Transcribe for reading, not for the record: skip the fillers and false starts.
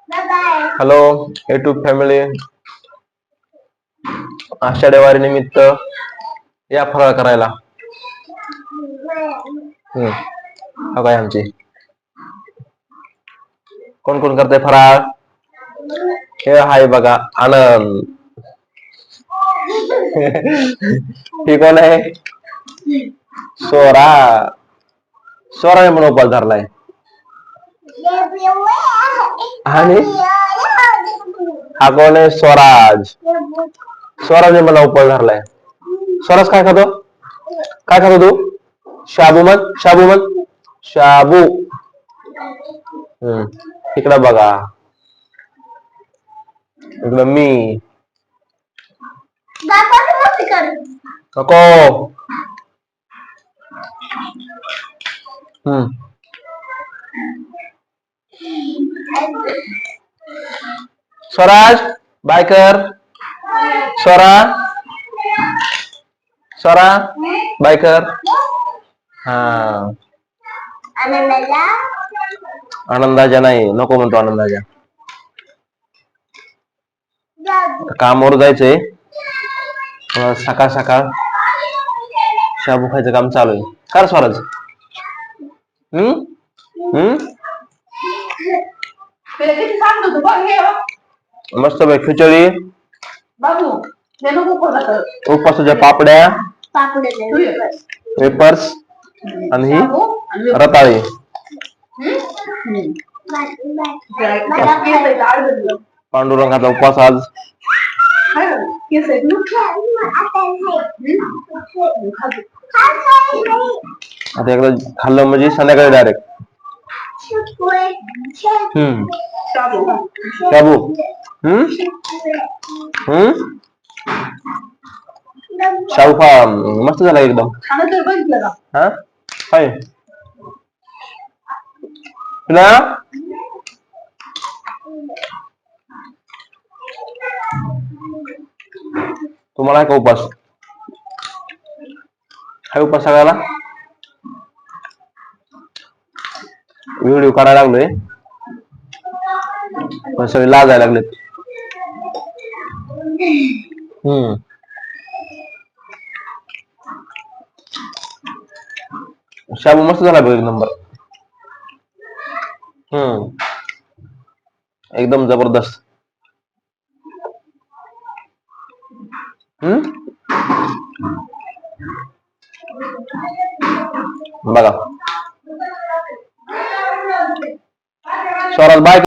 Hello YouTube family, Ashadhi वारी निमित्त या फराळ करायला. काय आमची कोण कोण करते फराळ? हे हाय बघा आनंद. ही कोण आहे? स्वरा. स्वराने पण उपवास धरलाय. आणि हा कोण आहे? स्वराज. स्वराजने मला उपवास धरलाय. स्वराज काय खातो? काय खातो तू? शाबू मत शाबू मत शाबू. इकडं बघा, इकडं मी नको. स्वराज बाय कर. स्वरा स्वरा बाय कर. हा आनंदाच्या नाही, नको म्हणतो आनंदाच्या. कामावर जायचंय, सकाळ सकाळ शाबू खायचं काम चालू आहे. कर स्वराज. मस्त बाई खिचडी, उपवासाच्या पापड्या, वेपर्स आणि ही रताळी. पांडुरंगाचा उपवास आज. आता एकदा खाल्लं म्हणजे संध्याकाळी डायरेक्ट शाबू. शाबू खा, मस्त झाला एकदम. हा काय तुम्हाला का उपास? हाय उपास सगळ्याला. व्हिडिओ काढायला लागलोय पण सगळे लाजायला लागलेत. शाबू मस्त झाला बघ, एक नंबर. एकदम जबरदस्त. बघा स्वराज बाय.